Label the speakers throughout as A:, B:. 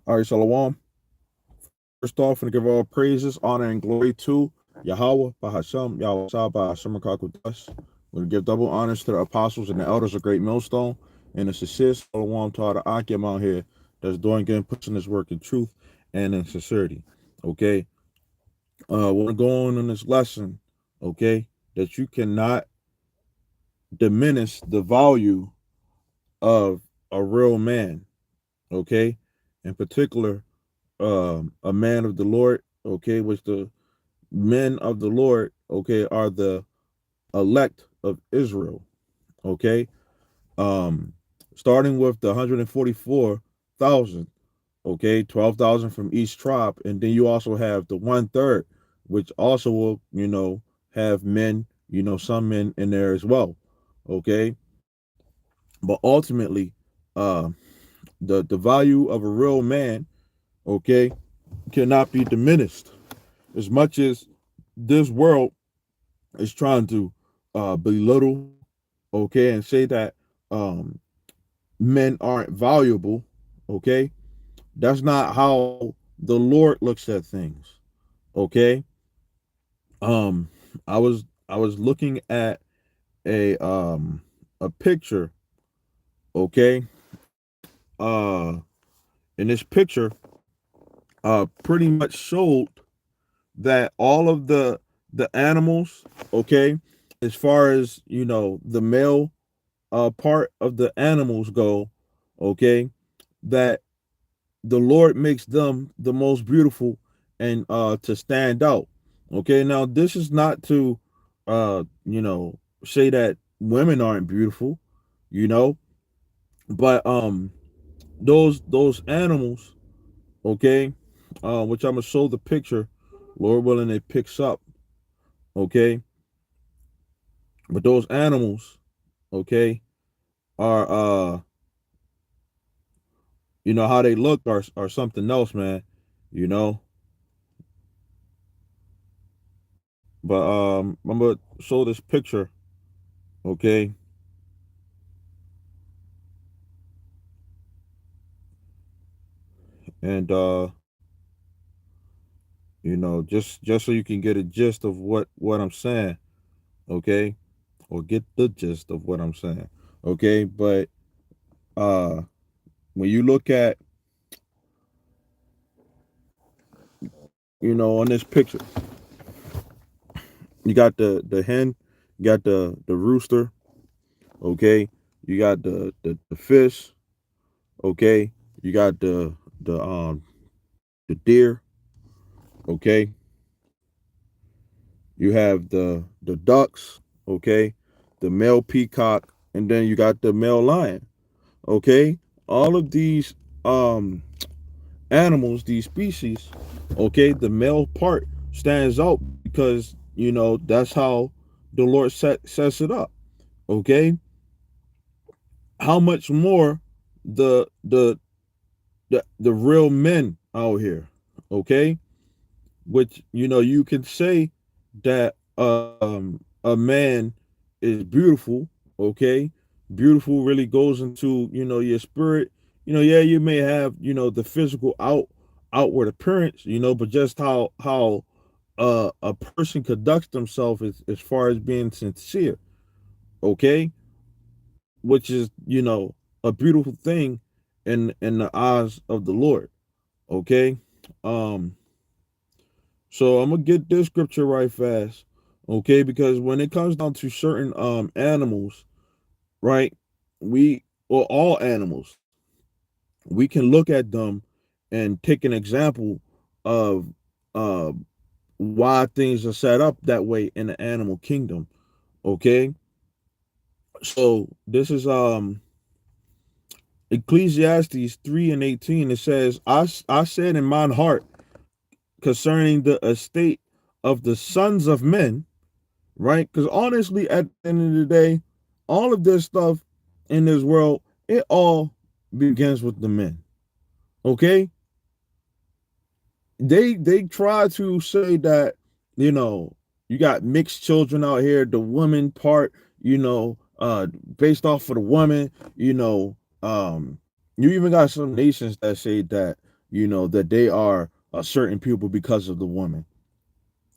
A: All right, Shalom. First off, and give all praises, honor, and glory to Yahweh, Bahasham, Yahweh Shah, Bahasham, Kakudash. We're going to give double honors to the apostles and the elders of Great Millstone, and it's assist Shalom to all the Akim out here that's doing good and pushing this work in truth and in sincerity. Okay. We're going on this lesson, okay, that you cannot diminish the value of a real man, okay, in particular a man of the Lord, okay, which the men of the Lord, okay, are the elect of Israel, okay. Um, Starting with the 144,000, okay, 12,000 from each tribe, and then you also have the 1/3, which also will, have men, some men in there as well, okay. But ultimately, uh, the value of a real man, okay, cannot be diminished as much as this world is trying to belittle, okay, and say that um, men aren't valuable, okay. That's not how the Lord looks at things, okay. Um, I was looking at a um a picture, okay. Uh, and this picture pretty much showed that all of the animals, okay, as far as the male part of the animals go, okay, that the Lord makes them the most beautiful and to stand out. Okay, now this is not to say that women aren't beautiful, you know, but those animals, okay, which I'm gonna show the picture, Lord willing, it picks up, okay, but those animals, okay, are how they look are something else, man. You know, but I'm gonna show this picture, okay, and just so you can get a gist of what I'm saying, okay, or get the gist of what I'm saying, okay. But uh, when you look at on this picture, you got the hen, you got the rooster, okay, you got the fish, okay, you got the deer, okay, you have the ducks, okay, the male peacock, and then you got the male lion, okay. All of these um animals, these species, okay, the male part stands out because that's how the Lord sets it up, okay. How much more the the the real men out here, okay, which you can say that a man is beautiful, okay. Beautiful really goes into your spirit. Yeah, you may have the physical outward appearance, but just how a person conducts themselves as far as being sincere, okay, which is a beautiful thing in the eyes of the Lord, okay. um So I'm gonna get this scripture right fast, okay? Because when it comes down to certain animals, right? We or all animals, we can look at them and take an example of uh why things are set up that way in the animal kingdom, okay? So this is Ecclesiastes 3:18. It says, I said in mine heart concerning the estate of the sons of men, right? Because honestly, at the end of the day, all of this stuff in this world, it all begins with the men. Okay? They try to say that, you know, you got mixed children out here, the woman part, based off of the woman, you even got some nations that say that, that they are a certain people because of the woman.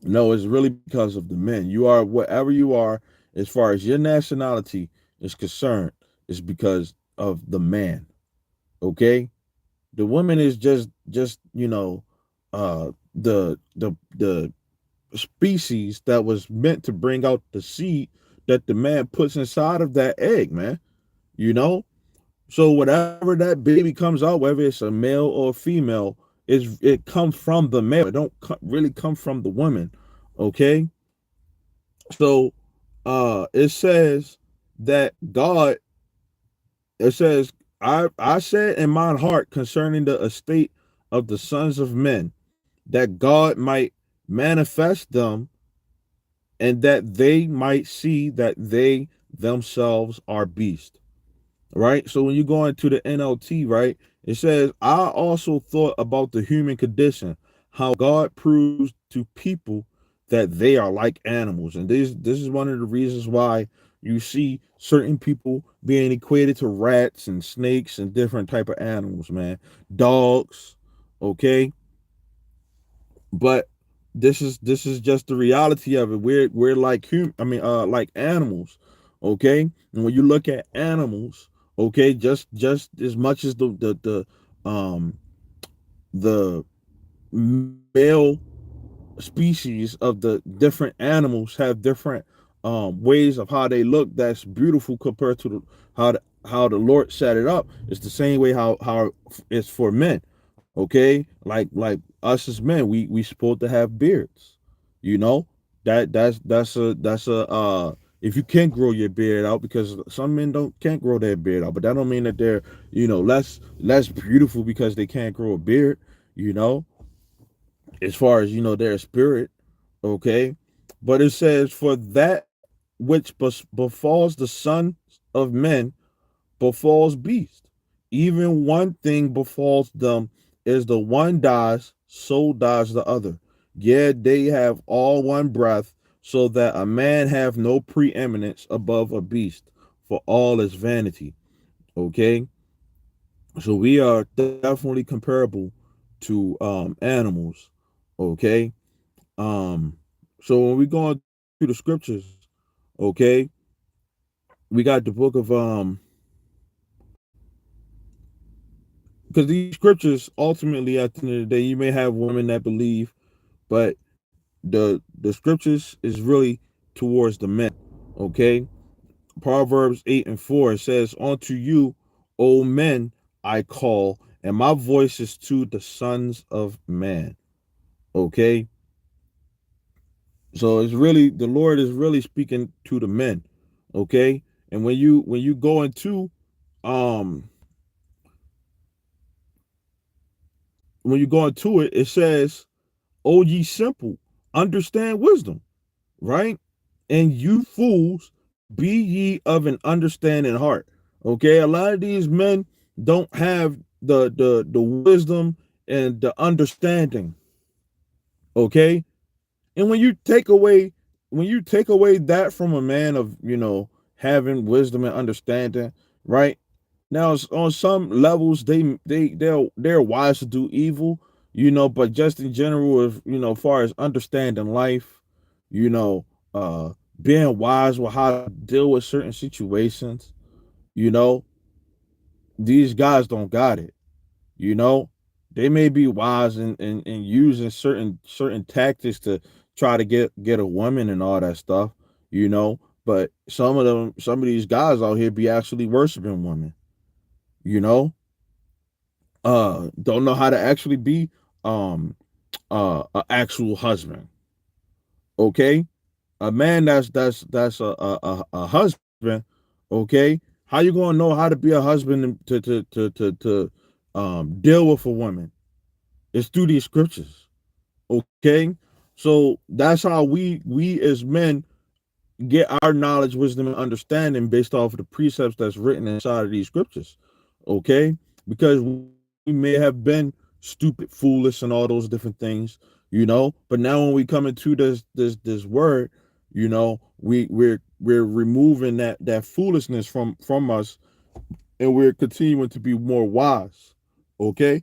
A: No, it's really because of the men. You are whatever you are as far as your nationality is concerned, is because of the man. Okay? The woman is just the species that was meant to bring out the seed that the man puts inside of that egg, man. You know? So whatever that baby comes out, whether it's a male or a female, it comes from the male. It don't really come from the woman. Okay? So it says that God, it says, I said in mine heart concerning the estate of the sons of men, that God might manifest them, and that they might see that they themselves are beasts. Right? So when you go into the NLT, right, it says, I also thought about the human condition, how God proves to people that they are like animals. And this is one of the reasons why you see certain people being equated to rats and snakes and different type of animals, man. Dogs, okay? But this is just the reality of it. We're like like animals, okay? And when you look at animals, okay, just as much as the male species of the different animals have different ways of how they look, that's beautiful compared to how the Lord set it up. It's the same way how it's for men. Okay, like us as men, we supposed to have beards. You know, that's a if you can grow your beard out, because some men don't can't grow their beard out, but that don't mean that they're less beautiful because they can't grow a beard. You know, as far as their spirit. Okay, but it says, for that which befalls the sons of men befalls beasts. Even one thing befalls them, is the one dies, so dies the other. Yet they have all one breath, so that a man have no preeminence above a beast, for all is vanity. Okay, so we are definitely comparable to animals. Okay, um, so when we go into the scriptures, okay, we got the book of because these scriptures ultimately at the end of the day, you may have women that believe, but the scriptures is really towards the men. Okay, Proverbs 8:4 says, unto you, O men, I call, and my voice is to the sons of man. Okay, so it's really, the Lord is really speaking to the men. Okay, and when you go into um when you go into it, it says, O ye simple, understand wisdom, right? And you fools, be ye of an understanding heart. Okay, a lot of these men don't have the wisdom and the understanding. Okay, and when you take away that from a man of having wisdom and understanding, right? Now on some levels they're wise to do evil, but just in general, if far as understanding life, you know, uh being wise with how to deal with certain situations, you know, these guys don't got it. You know, they may be wise in using certain tactics to try to get a woman and all that stuff, but some of these guys out here be actually worshiping women, you know, don't know how to actually be um an actual husband. Okay, a man that's a husband. Okay, how you gonna know how to be a husband to deal with a woman? It's through these scriptures. Okay, so that's how we as men get our knowledge, wisdom, and understanding based off of the precepts that's written inside of these scriptures. Okay, because we may have been stupid, foolish, and all those different things, but now when we come into this word, we're removing that foolishness from us, and we're continuing to be more wise. Okay,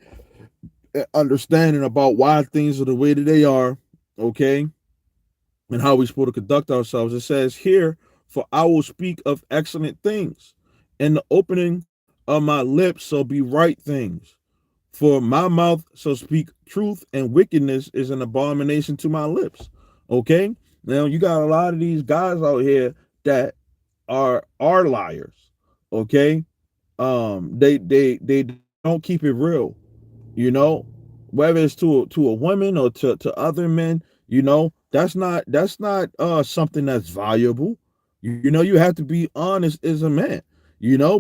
A: understanding about why things are the way that they are, okay, and how we're supposed to conduct ourselves. It says here, "For I will speak of excellent things, and the opening of my lips shall be right things. For my mouth shall speak truth, and wickedness is an abomination to my lips." Okay? Now you got a lot of these guys out here that are liars. Okay? They don't keep it real, you know, whether it's to a woman or to other men, that's not something that's valuable. You know, you have to be honest as a man,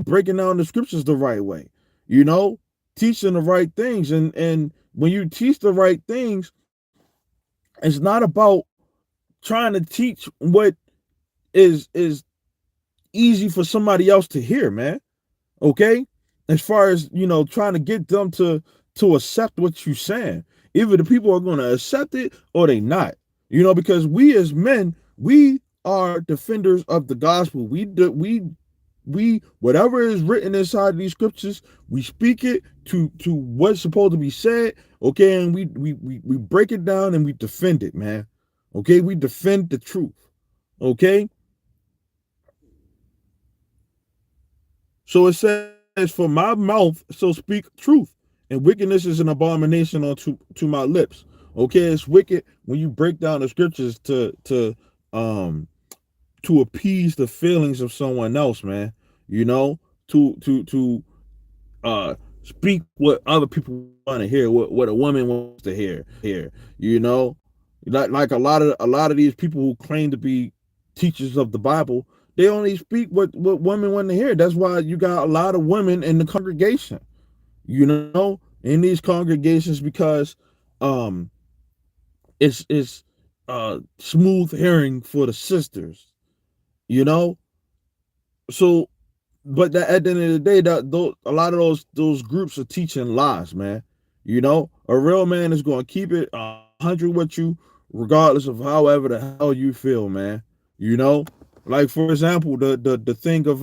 A: breaking down the scriptures the right way, you know teaching the right things. And when you teach the right things, it's not about trying to teach what is easy for somebody else to hear, man. Okay, as far as trying to get them to accept what you're saying. Either the people are going to accept it or they not, because we as men, we are defenders of the gospel. We whatever is written inside these scriptures, we speak it to what's supposed to be said. Okay, and we break it down and we defend it, man. Okay, we defend the truth. Okay, so it says, "For my mouth shall speak truth, and wickedness is an abomination to my lips." Okay, it's wicked when you break down the scriptures um to appease the feelings of someone else, man. You know, to speak what other people want to hear, what a woman wants to hear. You know, like a lot of these people who claim to be teachers of the Bible, they only speak what women want to hear. That's why you got a lot of women in the congregation, in these congregations, because um it's smooth hearing for the sisters, you know. So, but at the end of the day, a lot of those groups are teaching lies, man. A real man is going to keep it 100 with you, regardless of however the hell you feel, man. You know, like for example, the thing of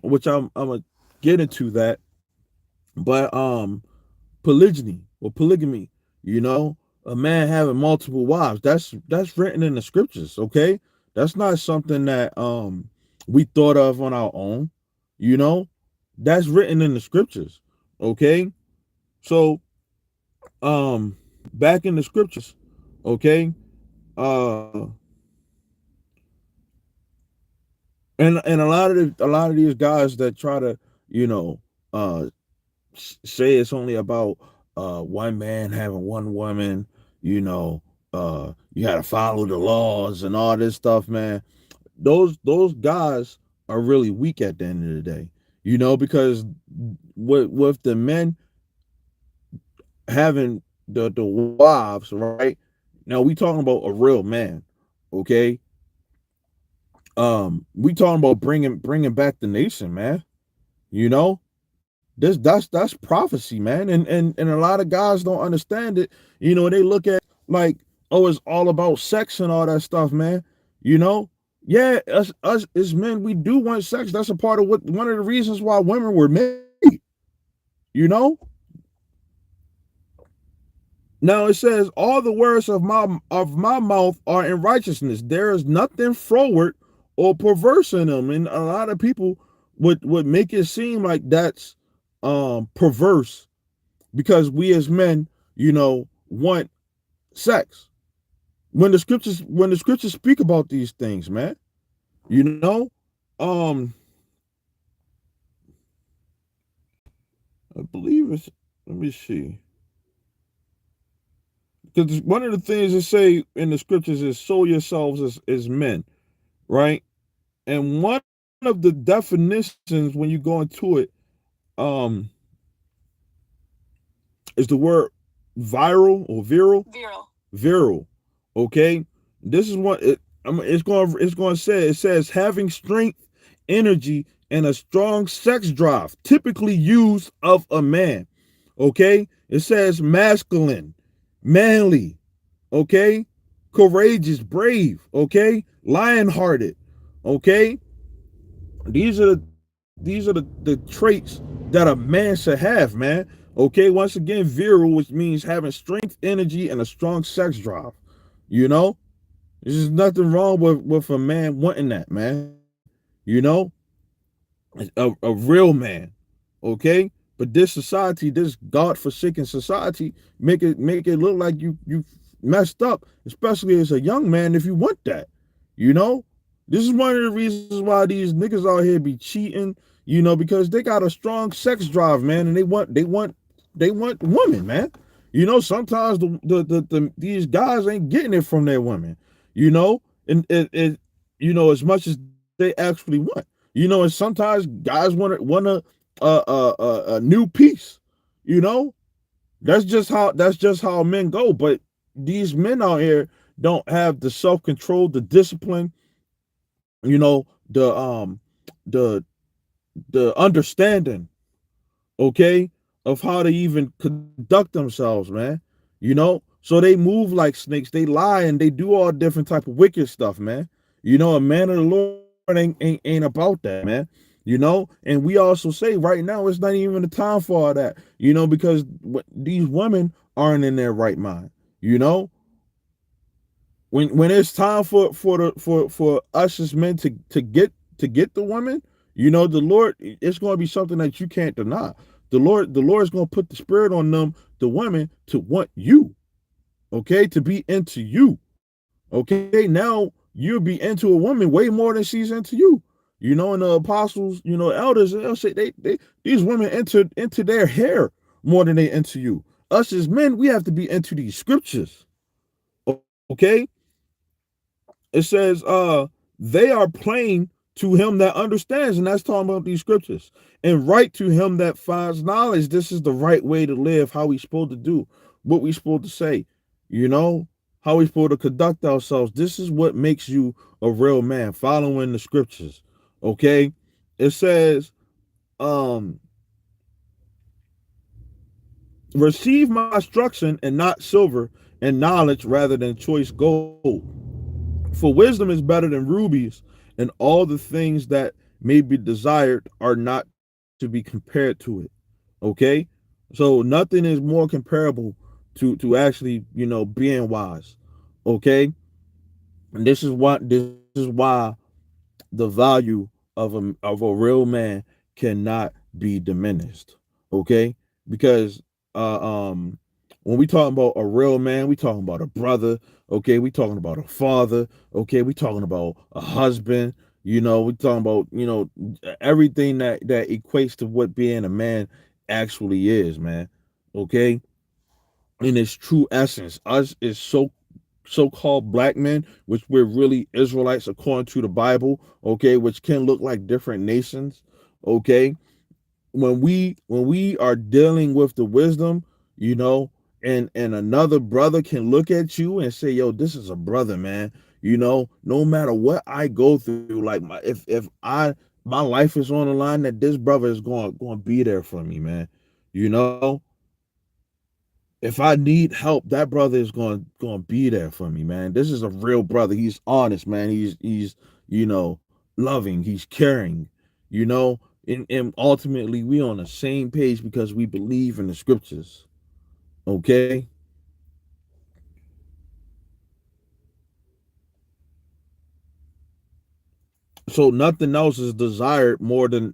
A: which I'm gonna get into that, but polygyny or polygamy, you know, a man having multiple wives. That's written in the scriptures, okay? That's not something that we thought of on our own, you know? That's written in the scriptures, okay? So, um back in the scriptures, okay? Uh and a lot of these guys that try to, you know, uh say it's only about one man having one woman, you got to follow the laws and all this stuff, man. Those guys are really weak at the end of the day, because with the men having the wives, right? Now we talking about a real man, okay? We talking about bringing back the nation, man. You know, that's prophecy, man. And a lot of guys don't understand it. They look at like, oh, it's all about sex and all that stuff, man. You know, yeah, us as men, we do want sex. That's a part of one of the reasons why women were made. You know. Now it says, "All the words of my mouth are in righteousness. There is nothing froward or perverse in them." And a lot of people would make it seem like that's perverse, because we as men, want sex. When the scriptures speak about these things, man, you know, um, I believe it's. Let me see, because one of the things that say in the scriptures is, "Sow yourselves as men," right? And one of the definitions when you go into it, um, is the word viral or virile. Virile. Okay, this is what it's going to say. It says having strength, energy, and a strong sex drive, typically used of a man. Okay, it says masculine, manly. Okay, courageous, brave. Okay, lion-hearted. Okay, these are the traits that a man should have, man. Okay, once again, virile, which means having strength, energy, and a strong sex drive. You know, there's nothing wrong with a man wanting that, man. You know, a real man. Okay, but this society, this god-forsaken society, make it look like you messed up, especially as a young man if you want that. You know, this is one of the reasons why these niggas out here be cheating. You know, because they got a strong sex drive, man, and they want women, man. You know, sometimes these guys ain't getting it from their women. You know, and as much as they actually want. You know, and sometimes guys want a new piece. You know, that's just how men go. But these men out here don't have the self control, the discipline, you know, the the understanding, okay, of how to even conduct themselves, man. You know, so they move like snakes, they lie and they do all different type of wicked stuff, man. You know, a man of the Lord ain't about that, man. You know, and we also say right now it's not even the time for all that, because these women aren't in their right mind. You know, when it's time for us as men to get the woman, the Lord, it's going to be something that you can't deny. The Lord is going to put the spirit on them, the women, to want you, okay, to be into you, okay. Now you'll be into a woman way more than she's into you, and the apostles, elders, they'll say these women into their hair more than they into you. Us as men, we have to be into these scriptures, okay. It says they are plain to him that understands, and that's talking about these scriptures, and right to him that finds knowledge. This is the right way to live, how we supposed to do, what we supposed to say, you know how we supposed to conduct ourselves. This is what makes you a real man, following the scriptures, okay. It says, um receive my instruction and not silver, and knowledge rather than choice gold. For wisdom is better than rubies, and all the things that may be desired are not to be compared to it. Okay? So nothing is more comparable to actually, being wise. Okay? And this is why the value of a real man cannot be diminished. Okay? Because when we talking about a real man, we talking about a brother, okay, we talking about a father, okay, we talking about a husband, we talking about, everything that equates to what being a man actually is, man. Okay? In its true essence, us is so-called black men, which we're really Israelites according to the Bible, okay, which can look like different nations, okay. When we are dealing with the wisdom, you know, and another brother can look at you and say, "Yo, this is a brother, man." No matter what I go through, like if my life is on the line, that this brother is going to be there for me, man. You know, if I need help, that brother is going to be there for me, man. This is a real brother. He's honest, man. He's loving. He's caring. You know, and ultimately we on the same page because we believe in the scriptures. Okay, so nothing else is desired more than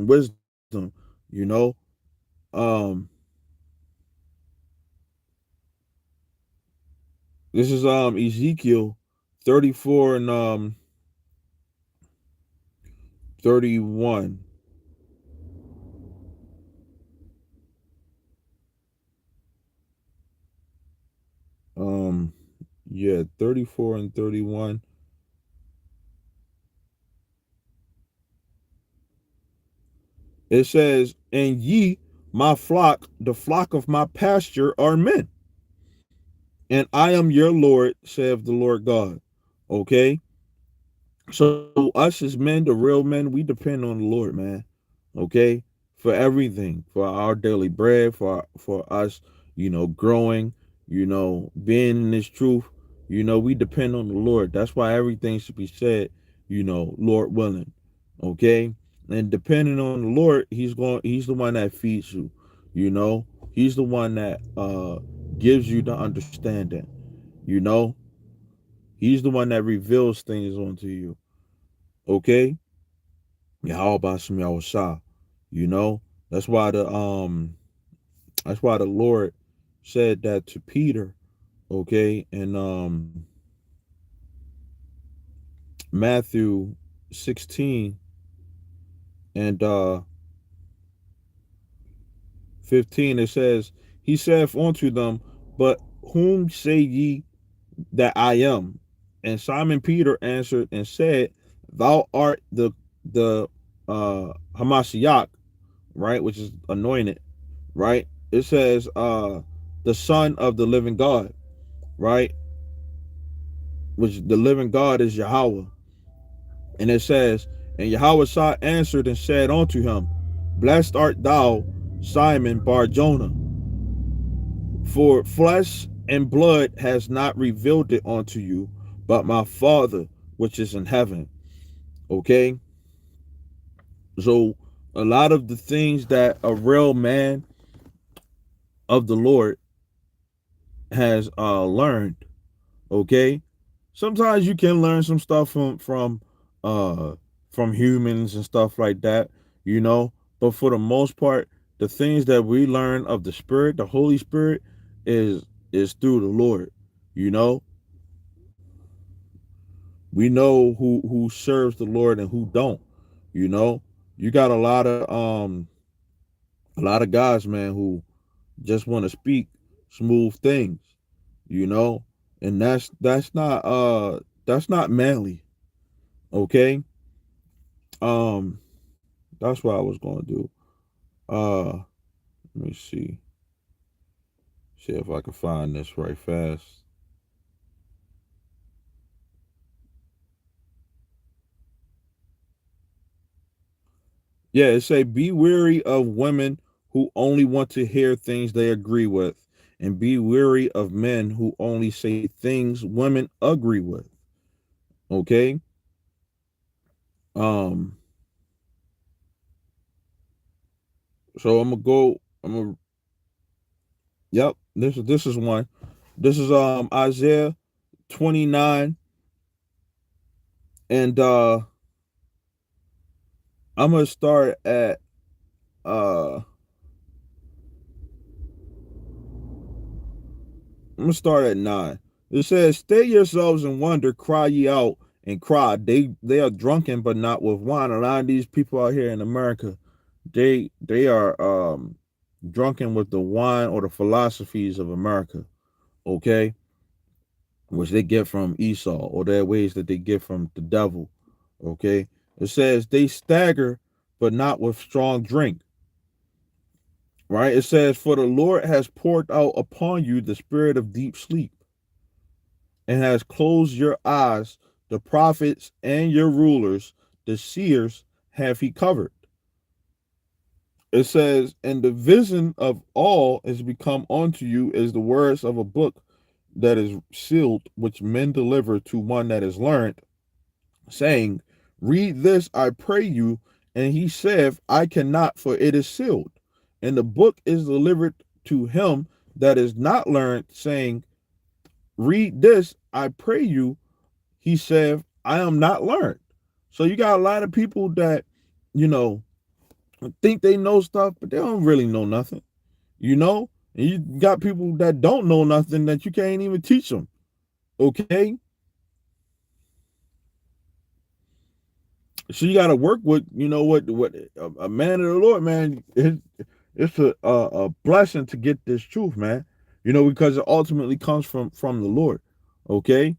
A: wisdom. You know, um, this is Ezekiel 34 and 31. Um, yeah, 34 and 31. It says, "And ye, my flock, the flock of my pasture, are men, and I am your Lord, saith the Lord God." Okay? So us as men, the real men, we depend on the Lord, man. Okay? For everything, for our daily bread, for us, growing, being in this truth, we depend on the Lord. That's why everything should be said, Lord willing. Okay? And depending on the Lord, he's the one that feeds you, you know. He's the one that gives you the understanding. You know, he's the one that reveals things onto you. Okay? Yahweh Bashem Yahweh. You know? That's why the Lord said that to Peter, okay, in Matthew 16 and 15. It says, he saith unto them, but whom say ye that I am? And Simon Peter answered and said, thou art the Hamashiach, right, which is anointed, right? It says the son of the living God, right? Which the living God is Yahweh. And it says, and Yahweh Shah answered and said unto him, blessed art thou, Simon Bar Jonah, for flesh and blood has not revealed it unto you, but my Father which is in heaven. Okay? So a lot of the things that a real man of the Lord has learned, okay? Sometimes you can learn some stuff uh from humans and stuff like that, you know, but for the most part, the things that we learn of the Spirit, the Holy Spirit, is through the Lord. You know, we know who serves the Lord and who don't. You know, you got a lot of guys, man, who just want to speak smooth things, you know, and that's not manly. Okay. um that's what I was going to do. Let me see if I can find this right fast. Yeah, it say be wary of women who only want to hear things they agree with, and be wary of men who only say things women agree with. Okay. um so I'm gonna yep, this is one. This is Isaiah 29, and I'm gonna start at uh I'm gonna start at 9. It says, "Stay yourselves and wonder, cry ye out and cry. They are drunken, but not with wine." A lot of these people out here in America, they are drunken with the wine or the philosophies of America. Okay, which they get from Esau, or their ways that they get from the devil. Okay, it says they stagger, but not with strong drink. Right? It says, "For the Lord has poured out upon you the spirit of deep sleep, and has closed your eyes, the prophets and your rulers, the seers have he covered." It says, "And the vision of all is become unto you as the words of a book that is sealed, which men deliver to one that is learned, saying, read this, I pray you. And he saith, I cannot, for it is sealed. And the book is delivered to him that is not learned, saying, read this, I pray you. He said, I am not learned." So you got a lot of people that, you know, think they know stuff, but they don't really know nothing, you know? And you got people that don't know nothing that you can't even teach them. Okay? So you got to work with, you know, what a man of the Lord, man. It's a blessing to get this truth, man. You know, because it ultimately comes from the Lord. Okay?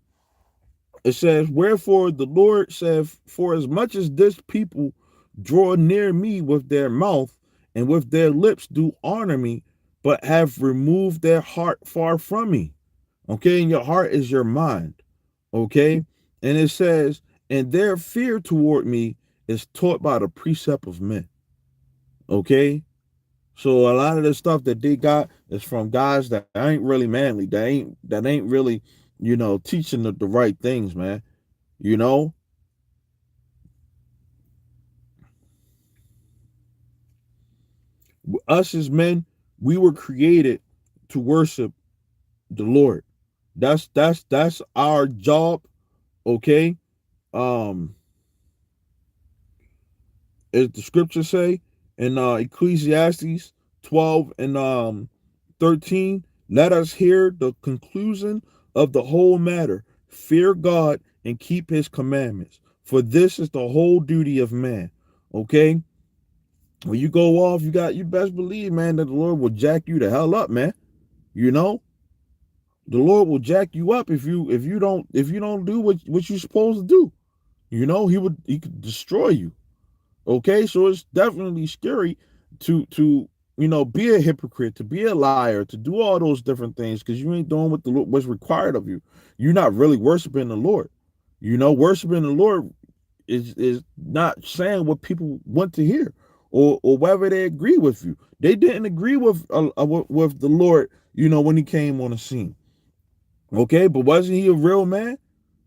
A: It says, "Wherefore the Lord said, for as much as this people draw near me with their mouth and with their lips do honor me, but have removed their heart far from me." Okay, and your heart is your mind. Okay, and it says, "And their fear toward me is taught by the precept of men." Okay, so a lot of the stuff that they got is from guys that ain't really manly, that ain't really, you know, teaching the right things, man. You know, us as men, We were created to worship the Lord. That's our job. Okay. Um, as the scriptures say in Ecclesiastes 12 and 13, let us hear the conclusion of the whole matter. Fear God and keep his commandments, for this is the whole duty of man. Okay? When you go off, you best believe, man, that the Lord will jack you the hell up, man. You know? The Lord will jack you up if you don't do what you're supposed to do. He could destroy you. Okay, so it's definitely scary to be a hypocrite, to be a liar, to do all those different things because you ain't doing what's required of you. You're not really worshiping the Lord. Worshiping the Lord is not saying what people want to hear or whether they agree with you. They didn't agree with the Lord, when he came on the scene. Okay, but wasn't he a real man?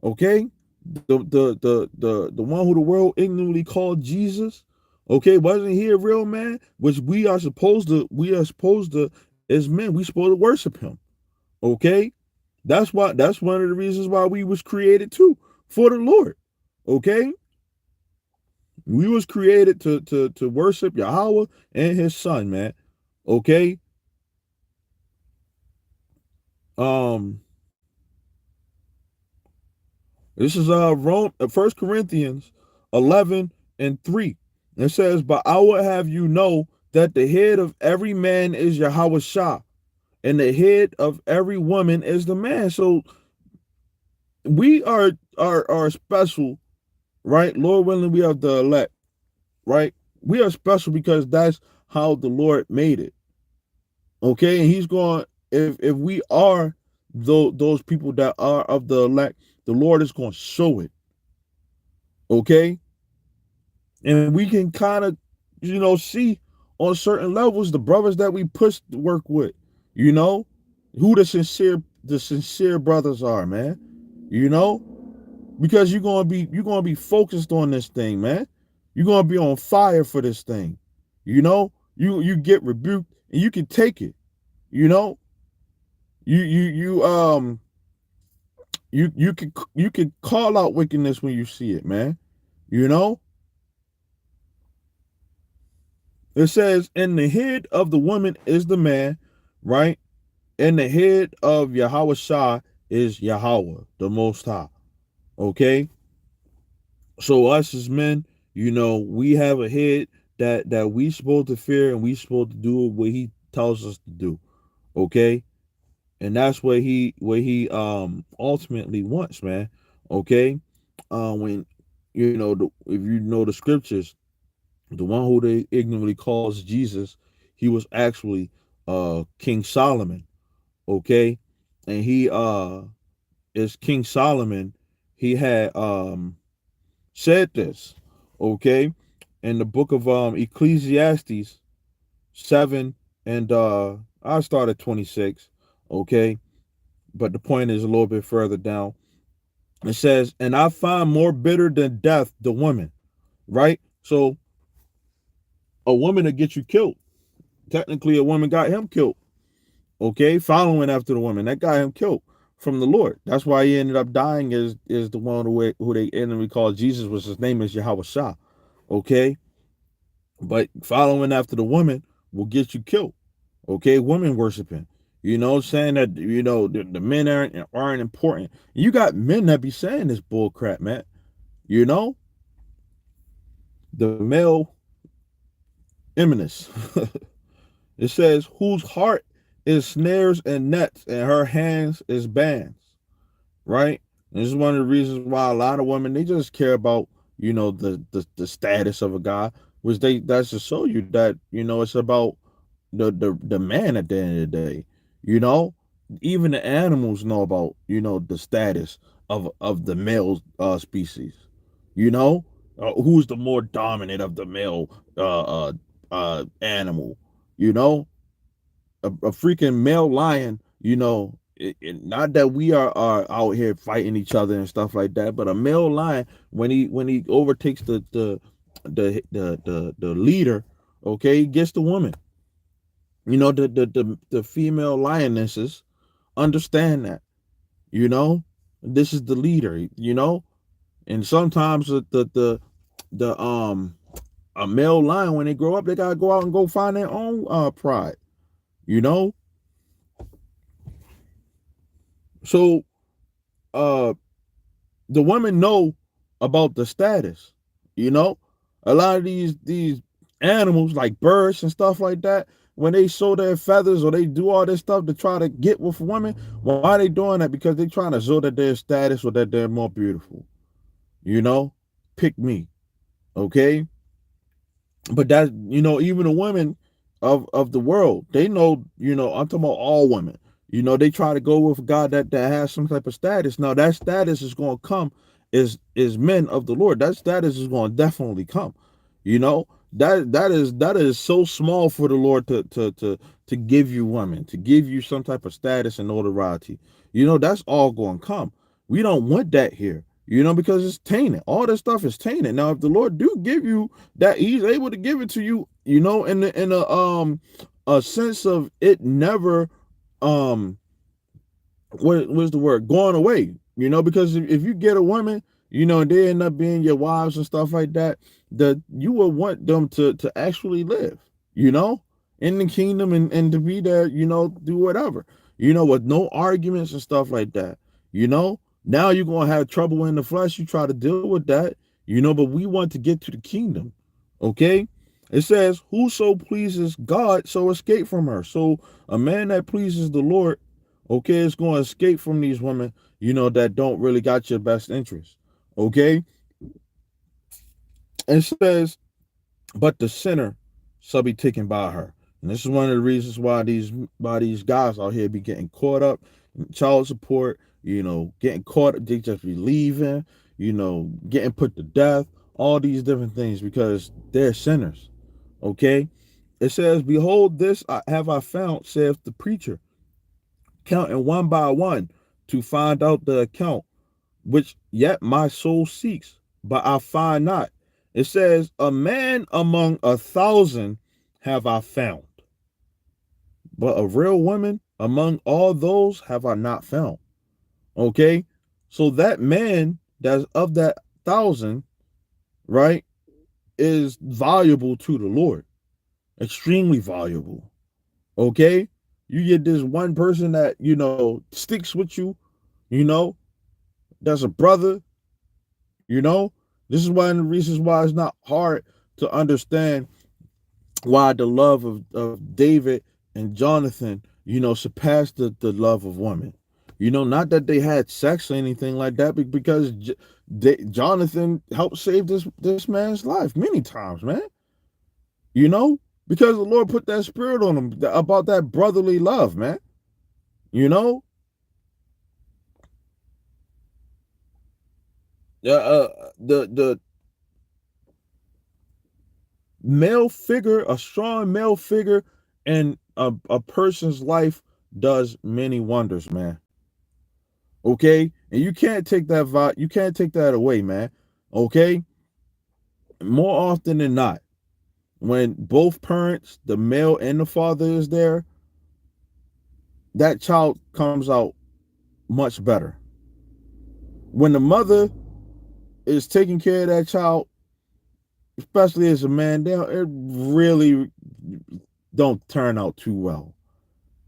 A: Okay, the one who the world ignorantly called Jesus. Okay, wasn't he a real man? Which we are supposed to as men, we supposed to worship him. Okay, that's one of the reasons why we was created too, for the Lord. Okay, we was created to worship Yahweh and his son, man. Okay. um This is Rome, 1 Corinthians 11 and 3. It says, "But I would have you know that the head of every man is Yahweh Shah, and the head of every woman is the man." So we are special, right? Lord willing, we are the elect, right? We are special because that's how the Lord made it. Okay, and He's going. If we are those people that are of the elect, the Lord is going to show it. Okay, and we can kind of see on certain levels the brothers that we push to work with, you know who the sincere brothers are, man. you know because you're gonna be focused on this thing, man. You're gonna be on fire for this thing. You get rebuked and you can take it. you know you you you you can call out wickedness when you see it, man. you know It says, "And the head of the woman is the man," right? And the head of Yahweh Shah is Yahweh, the Most High. Okay? So us as men, we have a head that we supposed to fear, and we supposed to do what he tells us to do. Okay? And that's what he ultimately wants, man. Okay? When if you know the scriptures, the one who they ignorantly calls Jesus, he was actually King Solomon. Okay, and he is King Solomon. He had said this. Okay, in the book of Ecclesiastes 7, and I start at 26. Okay, but the point is a little bit further down. It says, "And I find more bitter than death the woman." Right, so a woman to get you killed. Technically, a woman got him killed. Okay, following after the woman that got him killed from the Lord. That's why he ended up dying. Is the one who they enemy called Jesus, was his name is Yahweh Shah. Okay, but following after the woman will get you killed. Okay, women worshiping. Saying that the men aren't important. You got men that be saying this bull crap, man. You know the male eminence. It says, "Whose heart is snares and nets, and her hands is bands." Right? And this is one of the reasons why a lot of women, they just care about, the status of a guy, which that's to show you that, it's about the man at the end of the day. You know? Even the animals know about, the status of the male species. You know? Who's the more dominant of the male animal, you know? A freaking male lion, not that we are out here fighting each other and stuff like that, but a male lion, when he overtakes the leader, okay, he gets the woman. The female lionesses understand that, you know, this is the leader, and sometimes the a male lion, when they grow up, they gotta go out and go find their own pride, you know. So uh the women know about the status, you know. A lot of these animals like birds and stuff like that, when they show their feathers or they do all this stuff to try to get with women, why are they doing that? Because they trying to show that they're status or that they're more beautiful, you know. Pick me, okay. But that, even the women of the world, they know, I'm talking about all women, they try to go with God that has some type of status. Now that status is going to come, is men of the Lord. That status is going to definitely come, you know. That is so small for the Lord to give you women, to give you some type of status and notoriety. That's all going to come. We don't want that here, because it's tainted. All this stuff is tainted. Now if the Lord do give you that, he's able to give it to you, in a sense of it never, um what was the word, going away, because if you get a woman, and they end up being your wives and stuff like that, that you will want them to actually live, you know in the kingdom, and to be there, do whatever, with no arguments and stuff like that. Now you're gonna have trouble in the flesh, you try to deal with that, but we want to get to the kingdom. Okay. It says, whoso pleases God so escape from her. So a man that pleases the Lord, okay, is going to escape from these women, that don't really got your best interest. Okay. It says, but the sinner shall be taken by her. And this is one of the reasons why these guys out here be getting caught up in child support, getting caught up, they just be leaving, getting put to death, all these different things, because they're sinners. Okay. It says, behold, this have I found, saith the preacher, counting one by one to find out the account, which yet my soul seeks, but I find not. It says, a man among 1,000 have I found, but a real woman among all those have I not found. Okay. So that man that's of that 1,000, right, is valuable to the Lord, extremely valuable. Okay. You get this one person that, sticks with you, you know, that's a brother, you know. This is one of the reasons why it's not hard to understand why the love of David and Jonathan, surpassed the love of women. Not that they had sex or anything like that, but because Jonathan helped save this man's life many times, man. You know, because the Lord put that spirit on him about that brotherly love, man. You know, the male figure, a strong male figure in a person's life does many wonders, man. Okay, and you can't take that away, man. Okay, more often than not, when both parents, the male and the father, is there, that child comes out much better. When the mother is taking care of that child, especially as a man, it really don't turn out too well.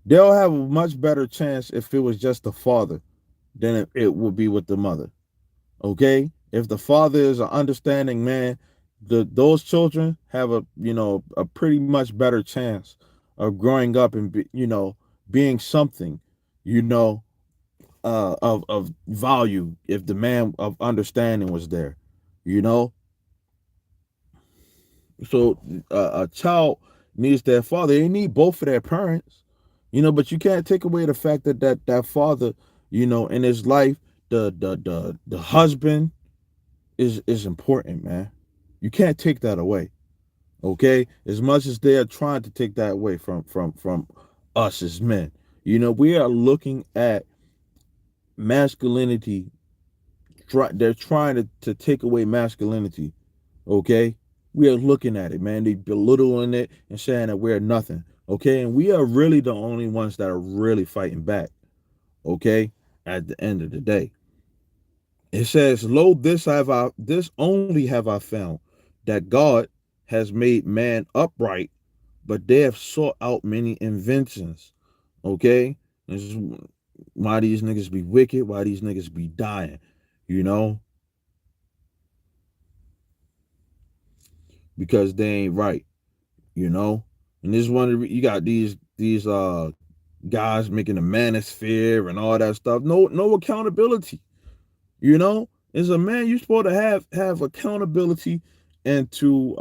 A: They'll have a much better chance if it was just the father than it would be with the mother. Okay, if the father is an understanding man, those children have a pretty much better chance of growing up and being something, you know of value, if the man of understanding was there, you know. So a child needs their father. They need both of their parents, but you can't take away the fact that father, in his life, the husband is important, man. You can't take that away. Okay, as much as they are trying to take that away from us as men, we are looking at masculinity. They're trying to take away masculinity. Okay, we are looking at it, man. They belittling it and saying that we're nothing. Okay, and we are really the only ones that are really fighting back. Okay, at the end of the day, it says, "Lo, this only have I found, that God has made man upright, but they have sought out many inventions." Okay, this is why these niggas be wicked, why these niggas be dying, you know, because they ain't right, you know. And this is one of you got these guys making a manosphere and all that stuff. No accountability, you know. As a man, you're supposed to have accountability and to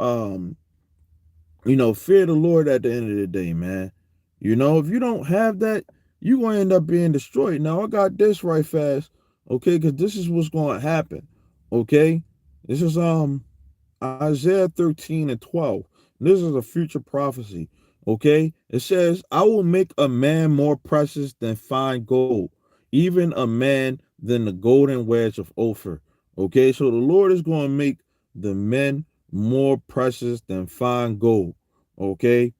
A: fear the Lord at the end of the day, man. You know, if you don't have that, you're gonna end up being destroyed. Now I got this right fast, okay, because this is what's gonna happen. Okay. This is Isaiah 13 and 12. This is a future prophecy. Okay. It says, I will make a man more precious than fine gold, even a man than the golden wedge of Ophir. Okay. So the Lord is going to make the men more precious than fine gold. Okay.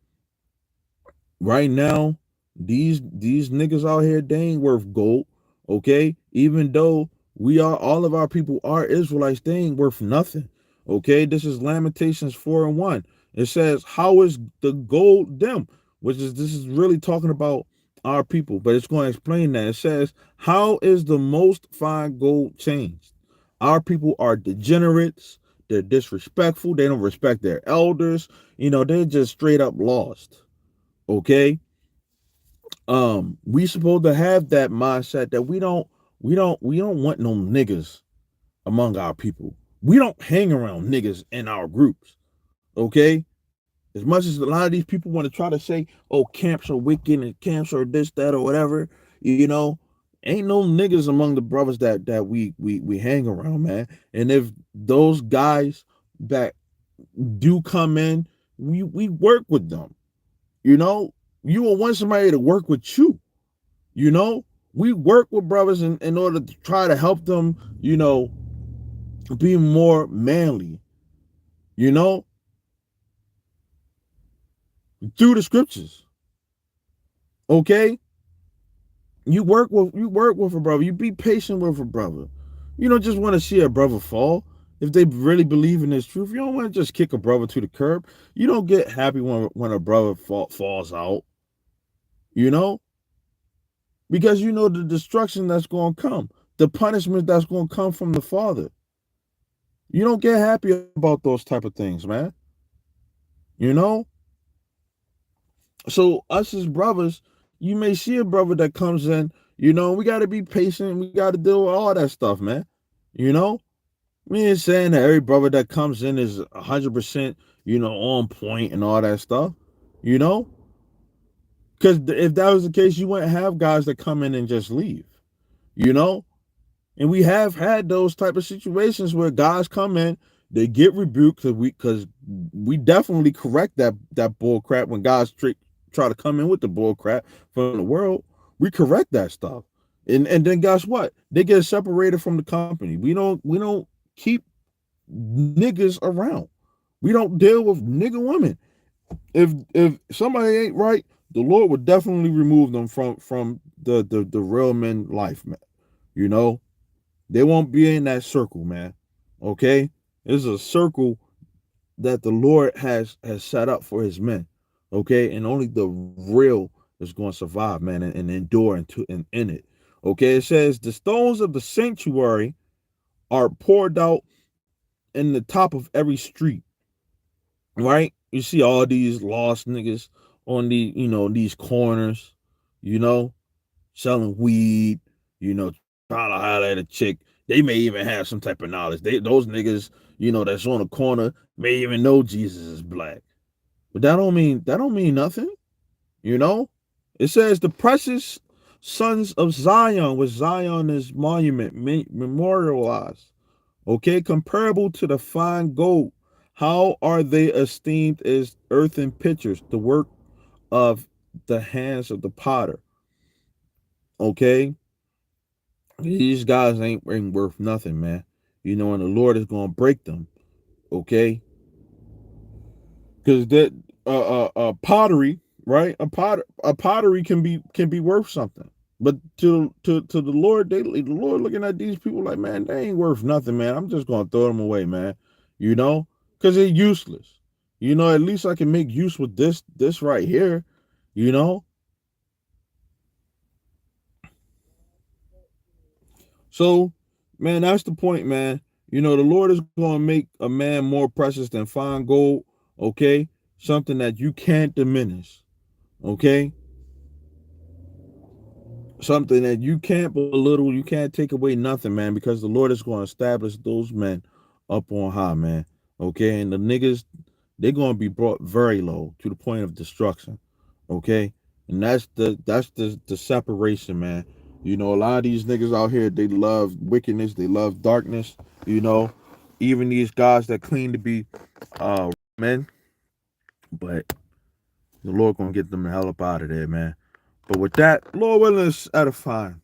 A: Right now, these niggas out here, they ain't worth gold. Okay, even though we are all of our people are Israelites, they ain't worth nothing. Okay, this is Lamentations 4:1. It says, "How is the gold them?" Which is this is really talking about our people, but it's going to explain that. It says, "How is the most fine gold changed?" Our people are degenerates. They're disrespectful. They don't respect their elders. They're just straight up lost. Okay, we supposed to have that mindset that we don't want no niggas among our people. We don't hang around niggas in our groups. Okay, as much as a lot of these people want to try to say, oh, camps are wicked and camps are this, that, or whatever, ain't no niggas among the brothers that we hang around, man. And if those guys that do come in, we work with them. you know you will want somebody to work with you. You know, we work with brothers in order to try to help them, be more manly, you know, through the scriptures. Okay? You work with a brother, you be patient with a brother. You don't just want to see a brother fall. If they really believe in this truth, you don't want to just kick a brother to the curb. You don't get happy when a brother falls out, you know, because you know the destruction that's going to come, the punishment that's going to come from the Father. You don't get happy about those type of things, man. You know? So us as brothers, you may see a brother that comes in, we gotta be patient, we gotta deal with all that stuff, man. You know? We ain't saying that every brother that comes in is 100%, on point and all that stuff. You know? Because if that was the case, you wouldn't have guys that come in and just leave. You know? And we have had those type of situations where guys come in, they get rebuked because we definitely correct that bull crap when guys try to come in with the bull crap from the world. We correct that stuff. And then guess what? They get separated from the company. We don't keep niggas around. We don't deal with nigga women. If somebody ain't right, the Lord would definitely remove them from the real men life, man. You know? They won't be in that circle, man. Okay? It's a circle that the Lord has set up for his men. Okay? And only the real is going to survive, man, and endure in it. Okay? It says the stones of the sanctuary are poured out in the top of every street. Right? You see all these lost niggas on these corners, you know, selling weed, trying to holler at a chick. They may even have some type of knowledge. Those niggas, that's on the corner may even know Jesus is black. But that don't mean nothing, you know? It says the precious sons of Zion, which Zion is monument, memorialized. Okay, comparable to the fine gold. How are they esteemed as earthen pitchers, the work of the hands of the potter? Okay, these guys ain't worth nothing, man. And the Lord is gonna break them. Okay, because that pottery, right? A pottery can be worth something. But to the Lord, the Lord looking at these people like, man, they ain't worth nothing, man. I'm just gonna throw them away, man. You know, because they're useless. You know, at least I can make use with this right here. You know, so man, that's the point, man. You know, the Lord is gonna make a man more precious than fine gold. Okay, something that you can't diminish. Okay, something that you can't belittle, you can't take away nothing, man, because the Lord is going to establish those men up on high, man. Okay, and the niggas, they're going to be brought very low to the point of destruction. Okay, and that's the separation, man. You know, a lot of these niggas out here, they love wickedness, they love darkness. You know, even these guys that claim to be men, but the Lord gonna get them the hell up out of there, man. But with that, Lord willing, it's edifying.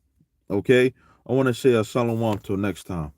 A: Okay? I want to say a shalom till next time.